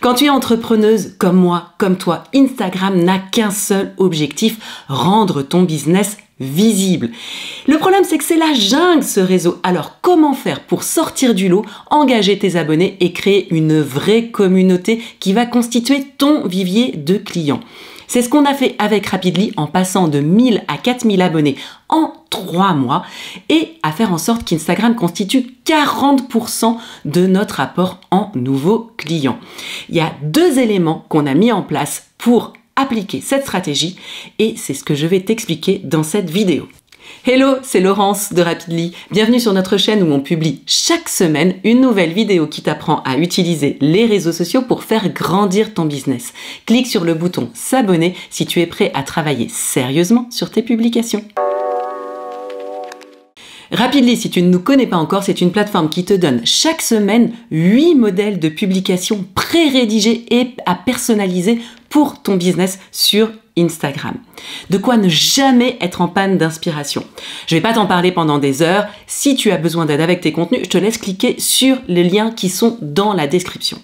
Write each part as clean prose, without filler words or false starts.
Quand tu es entrepreneuse comme moi, comme toi, Instagram n'a qu'un seul objectif, rendre ton business visible. Le problème, c'est que c'est la jungle, ce réseau. Alors, comment faire pour sortir du lot, engager tes abonnés et créer une vraie communauté qui va constituer ton vivier de clients? C'est ce qu'on a fait avec Rapidly en passant de 1000 à 4000 abonnés en 3 mois et à faire en sorte qu'Instagram constitue 40% de notre apport en nouveaux clients. Il y a 2 éléments qu'on a mis en place pour appliquer cette stratégie et c'est ce que je vais t'expliquer dans cette vidéo. Hello, c'est Laurence de Rapidly. Bienvenue sur notre chaîne où on publie chaque semaine une nouvelle vidéo qui t'apprend à utiliser les réseaux sociaux pour faire grandir ton business. Clique sur le bouton s'abonner si tu es prêt à travailler sérieusement sur tes publications. Rapidly, si tu ne nous connais pas encore, c'est une plateforme qui te donne chaque semaine 8 modèles de publications pré-rédigés et à personnaliser pour ton business sur Instagram. De quoi ne jamais être en panne d'inspiration. Je vais pas t'en parler pendant des heures. Si tu as besoin d'aide avec tes contenus, je te laisse cliquer sur les liens qui sont dans la description.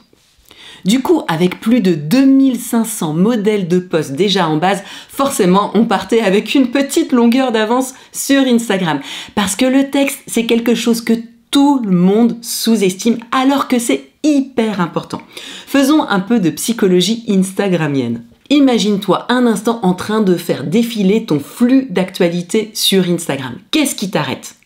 Du coup, avec plus de 2500 modèles de posts déjà en base, forcément, on partait avec une petite longueur d'avance sur Instagram. Parce que le texte, c'est quelque chose que tout le monde sous-estime, alors que c'est hyper important. Faisons un peu de psychologie instagramienne. Imagine-toi un instant en train de faire défiler ton flux d'actualité sur Instagram. Qu'est-ce qui t'arrête ?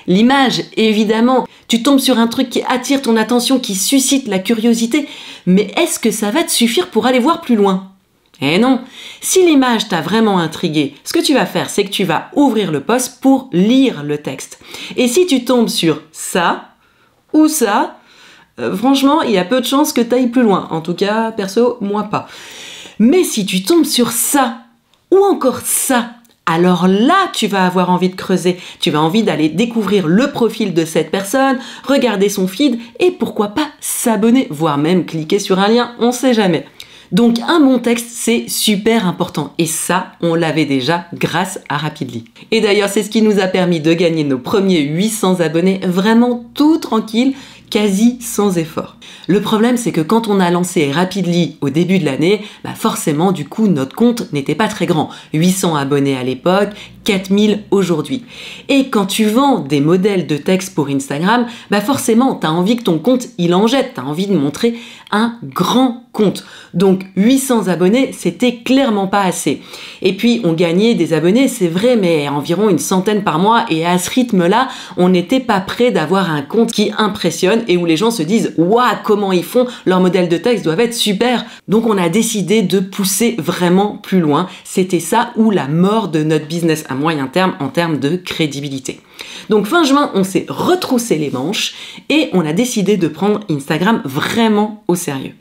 L'image, évidemment. Tu tombes sur un truc qui attire ton attention, qui suscite la curiosité, mais est-ce que ça va te suffire pour aller voir plus loin ? Eh non. Si l'image t'a vraiment intrigué, ce que tu vas faire, c'est que tu vas ouvrir le post pour lire le texte. Et si tu tombes sur ça ou ça, franchement, il y a peu de chances que tu ailles plus loin. En tout cas, perso, moi pas. Mais si tu tombes sur ça ou encore ça, alors là, tu vas avoir envie de creuser. Tu vas envie d'aller découvrir le profil de cette personne, regarder son feed et pourquoi pas s'abonner, voire même cliquer sur un lien, on sait jamais. Donc un bon texte, c'est super important. Et ça, on l'avait déjà grâce à Rapidly. Et d'ailleurs, c'est ce qui nous a permis de gagner nos premiers 800 abonnés vraiment tout tranquille, quasi sans effort. Le problème, c'est que quand on a lancé Rapidly au début de l'année, forcément, du coup, notre compte n'était pas très grand. 800 abonnés à l'époque, 4000 aujourd'hui. Et quand tu vends des modèles de texte pour Instagram, forcément, tu as envie que ton compte, il en jette. Tu as envie de montrer un grand compte. Donc, 800 abonnés, c'était clairement pas assez. Et puis, on gagnait des abonnés, c'est vrai, mais environ une centaine par mois. Et à ce rythme-là, on n'était pas prêt d'avoir un compte qui impressionne et où les gens se disent « Waouh, comment ils font, leurs modèles de texte doivent être super !» Donc, on a décidé de pousser vraiment plus loin. C'était ça ou la mort de notre business à moyen terme en termes de crédibilité. Donc, fin juin, on s'est retroussé les manches et on a décidé de prendre Instagram vraiment au sérieux.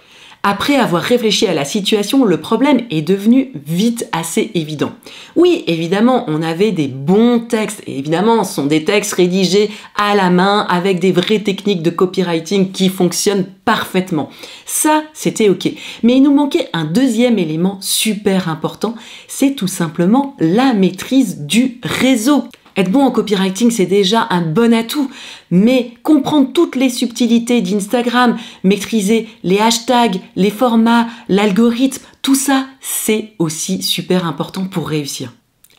Après avoir réfléchi à la situation, le problème est devenu vite assez évident. Oui, évidemment, on avait des bons textes. Et évidemment, ce sont des textes rédigés à la main avec des vraies techniques de copywriting qui fonctionnent parfaitement. Ça, c'était OK. Mais il nous manquait un deuxième élément super important, c'est tout simplement la maîtrise du réseau. Être bon en copywriting, c'est déjà un bon atout, mais comprendre toutes les subtilités d'Instagram, maîtriser les hashtags, les formats, l'algorithme, tout ça, c'est aussi super important pour réussir.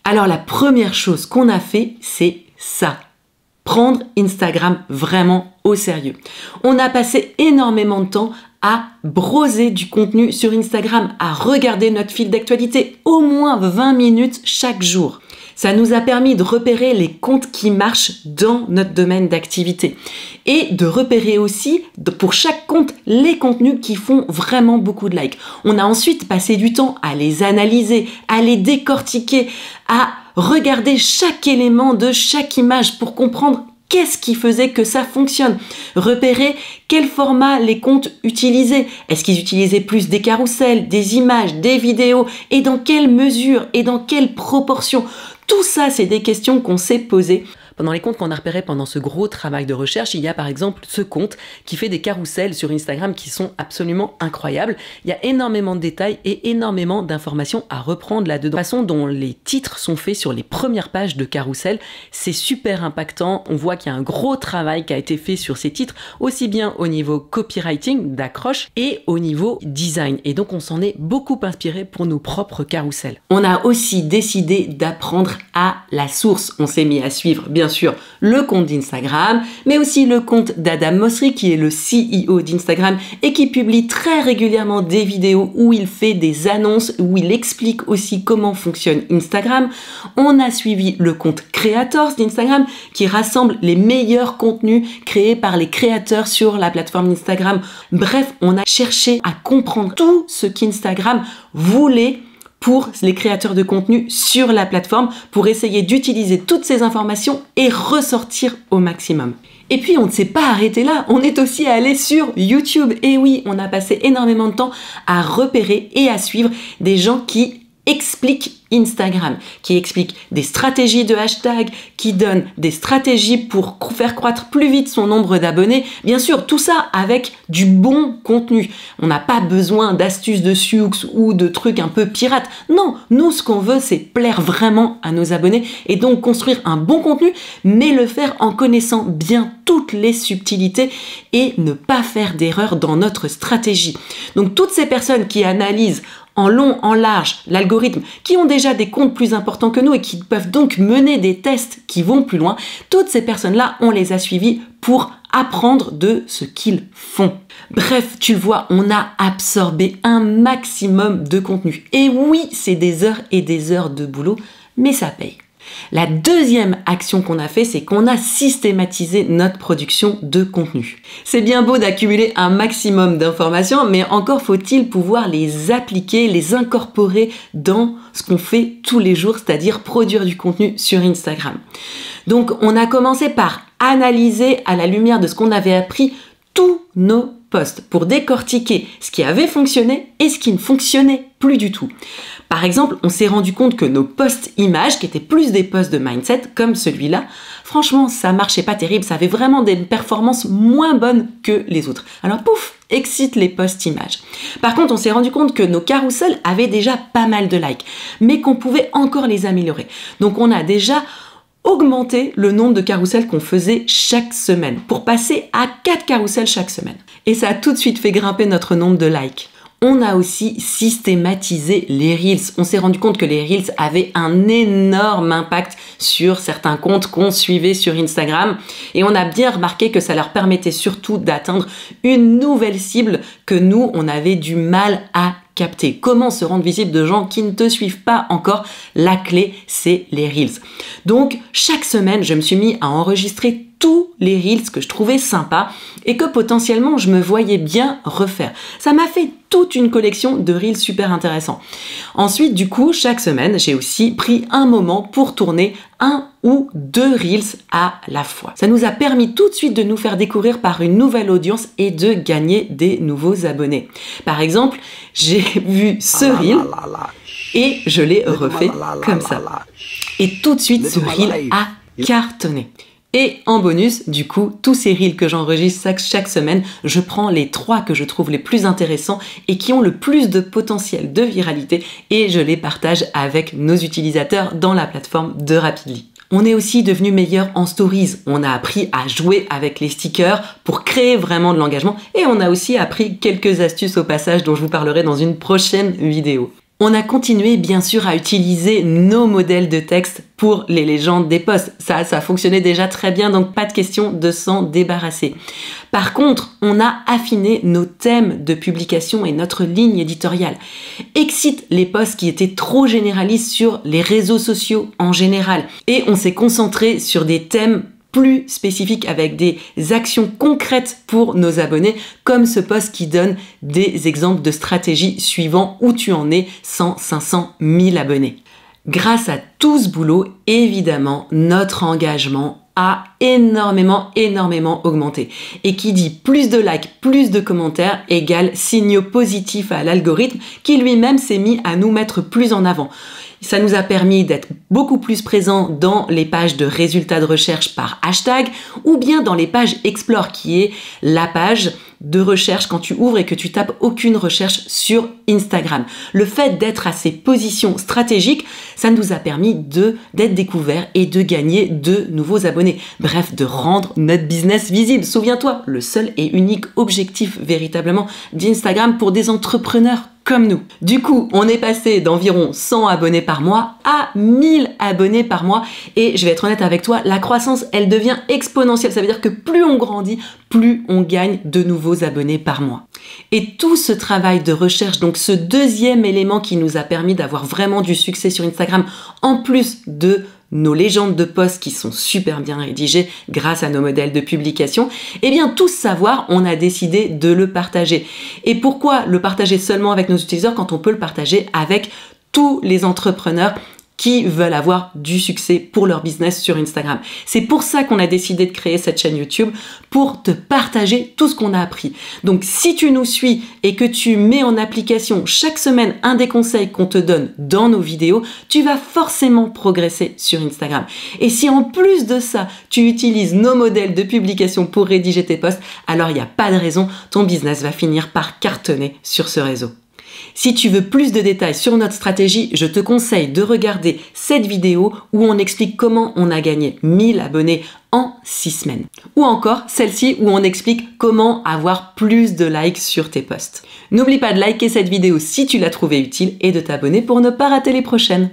Alors la première chose qu'on a fait, c'est ça. Prendre Instagram vraiment au sérieux. On a passé énormément de temps à browser du contenu sur Instagram, à regarder notre fil d'actualité au moins 20 minutes chaque jour. Ça nous a permis de repérer les comptes qui marchent dans notre domaine d'activité et de repérer aussi, pour chaque compte, les contenus qui font vraiment beaucoup de likes. On a ensuite passé du temps à les analyser, à les décortiquer, à regarder chaque élément de chaque image pour comprendre qu'est-ce qui faisait que ça fonctionne. Repérer quel format les comptes utilisaient. Est-ce qu'ils utilisaient plus des carousels, des images, des vidéos et dans quelle mesure et dans quelle proportion. Tout ça, c'est des questions qu'on s'est posées Dans les comptes qu'on a repérés pendant ce gros travail de recherche, il y a par exemple ce compte qui fait des carousels sur Instagram qui sont absolument incroyables. Il y a énormément de détails et énormément d'informations à reprendre là-dedans. La façon dont les titres sont faits sur les premières pages de carousel, c'est super impactant. On voit qu'il y a un gros travail qui a été fait sur ces titres, aussi bien au niveau copywriting, d'accroche, et au niveau design. Et donc on s'en est beaucoup inspiré pour nos propres carousels. On a aussi décidé d'apprendre à la source. On s'est mis à suivre, bien sûr, le compte d'Instagram, mais aussi le compte d'Adam Mosseri, qui est le CEO d'Instagram et qui publie très régulièrement des vidéos où il fait des annonces, où il explique aussi comment fonctionne Instagram. On a suivi le compte Creators d'Instagram, qui rassemble les meilleurs contenus créés par les créateurs sur la plateforme Instagram. Bref, on a cherché à comprendre tout ce qu'Instagram voulait pour les créateurs de contenu sur la plateforme, pour essayer d'utiliser toutes ces informations et ressortir au maximum. Et puis on ne s'est pas arrêté là, on est aussi allé sur YouTube. Et oui, on a passé énormément de temps à repérer et à suivre des gens qui expliquent Instagram, qui explique des stratégies de hashtag, qui donne des stratégies pour faire croître plus vite son nombre d'abonnés. Bien sûr, tout ça avec du bon contenu. On n'a pas besoin d'astuces de Sioux ou de trucs un peu pirates. Non, nous, ce qu'on veut, c'est plaire vraiment à nos abonnés et donc construire un bon contenu, mais le faire en connaissant bien toutes les subtilités et ne pas faire d'erreur dans notre stratégie. Donc, toutes ces personnes qui analysent en long, en large, l'algorithme, qui ont déjà des comptes plus importants que nous et qui peuvent donc mener des tests qui vont plus loin, toutes ces personnes-là, on les a suivies pour apprendre de ce qu'ils font. Bref, tu le vois, on a absorbé un maximum de contenu. Et oui, c'est des heures et des heures de boulot, mais ça paye. La deuxième action qu'on a fait, c'est qu'on a systématisé notre production de contenu. C'est bien beau d'accumuler un maximum d'informations, mais encore faut-il pouvoir les appliquer, les incorporer dans ce qu'on fait tous les jours, c'est-à-dire produire du contenu sur Instagram. Donc, on a commencé par analyser à la lumière de ce qu'on avait appris tous nos posts pour décortiquer ce qui avait fonctionné et ce qui ne fonctionnait plus du tout. Par exemple, on s'est rendu compte que nos posts images, qui étaient plus des posts de mindset, comme celui-là, franchement, ça marchait pas terrible, ça avait vraiment des performances moins bonnes que les autres. Alors pouf, exit les posts images. Par contre, on s'est rendu compte que nos carousels avaient déjà pas mal de likes, mais qu'on pouvait encore les améliorer. Donc on a déjà augmenté le nombre de carousels qu'on faisait chaque semaine pour passer à 4 carousels chaque semaine. Et ça a tout de suite fait grimper notre nombre de likes. On a aussi systématisé les Reels. On s'est rendu compte que les Reels avaient un énorme impact sur certains comptes qu'on suivait sur Instagram. Et on a bien remarqué que ça leur permettait surtout d'atteindre une nouvelle cible que nous, on avait du mal à capter. Comment se rendre visible de gens qui ne te suivent pas encore? La clé, c'est les Reels. Donc, chaque semaine, je me suis mis à enregistrer tous les Reels que je trouvais sympas et que potentiellement je me voyais bien refaire. Ça m'a fait toute une collection de Reels super intéressants. Ensuite, du coup, chaque semaine, j'ai aussi pris un moment pour tourner 1 ou 2 Reels à la fois. Ça nous a permis tout de suite de nous faire découvrir par une nouvelle audience et de gagner des nouveaux abonnés. Par exemple, j'ai vu ce Reel et je l'ai refait comme ça. Et tout de suite, ce Reel a cartonné. Et en bonus, du coup, tous ces reels que j'enregistre chaque semaine, je prends les 3 que je trouve les plus intéressants et qui ont le plus de potentiel de viralité et je les partage avec nos utilisateurs dans la plateforme de Rapidly. On est aussi devenu meilleur en stories. On a appris à jouer avec les stickers pour créer vraiment de l'engagement et on a aussi appris quelques astuces au passage dont je vous parlerai dans une prochaine vidéo. On a continué bien sûr à utiliser nos modèles de texte pour les légendes des posts. Ça fonctionnait déjà très bien, donc pas de question de s'en débarrasser. Par contre, on a affiné nos thèmes de publication et notre ligne éditoriale. Exit les posts qui étaient trop généralistes sur les réseaux sociaux en général. Et on s'est concentré sur des thèmes plus spécifiques avec des actions concrètes pour nos abonnés, comme ce post qui donne des exemples de stratégies suivant où tu en es 100, 500, 1000 abonnés. Grâce à tout ce boulot, évidemment, notre engagement a énormément augmenté. Et qui dit plus de likes, plus de commentaires égale signaux positifs à l'algorithme qui lui-même s'est mis à nous mettre plus en avant. Ça nous a permis d'être beaucoup plus présents dans les pages de résultats de recherche par hashtag ou bien dans les pages Explore qui est la page de recherche quand tu ouvres et que tu tapes aucune recherche sur Instagram. Le fait d'être à ces positions stratégiques, ça nous a permis d'être découverts et de gagner de nouveaux abonnés. Bref, de rendre notre business visible. Souviens-toi, le seul et unique objectif véritablement d'Instagram pour des entrepreneurs comme nous. Du coup, on est passé d'environ 100 abonnés par mois à 1000 abonnés par mois. Et je vais être honnête avec toi, la croissance, elle devient exponentielle. Ça veut dire que plus on grandit, plus on gagne de nouveaux abonnés par mois. Et tout ce travail de recherche, donc ce deuxième élément qui nous a permis d'avoir vraiment du succès sur Instagram, en plus de nos légendes de posts qui sont super bien rédigées grâce à nos modèles de publication, eh bien tout ce savoir, on a décidé de le partager. Et pourquoi le partager seulement avec nos utilisateurs quand on peut le partager avec tous les entrepreneurs qui veulent avoir du succès pour leur business sur Instagram? C'est pour ça qu'on a décidé de créer cette chaîne YouTube, pour te partager tout ce qu'on a appris. Donc si tu nous suis et que tu mets en application chaque semaine un des conseils qu'on te donne dans nos vidéos, tu vas forcément progresser sur Instagram. Et si en plus de ça, tu utilises nos modèles de publication pour rédiger tes posts, alors il n'y a pas de raison, ton business va finir par cartonner sur ce réseau. Si tu veux plus de détails sur notre stratégie, je te conseille de regarder cette vidéo où on explique comment on a gagné 1000 abonnés en 6 semaines. Ou encore celle-ci où on explique comment avoir plus de likes sur tes posts. N'oublie pas de liker cette vidéo si tu l'as trouvée utile et de t'abonner pour ne pas rater les prochaines.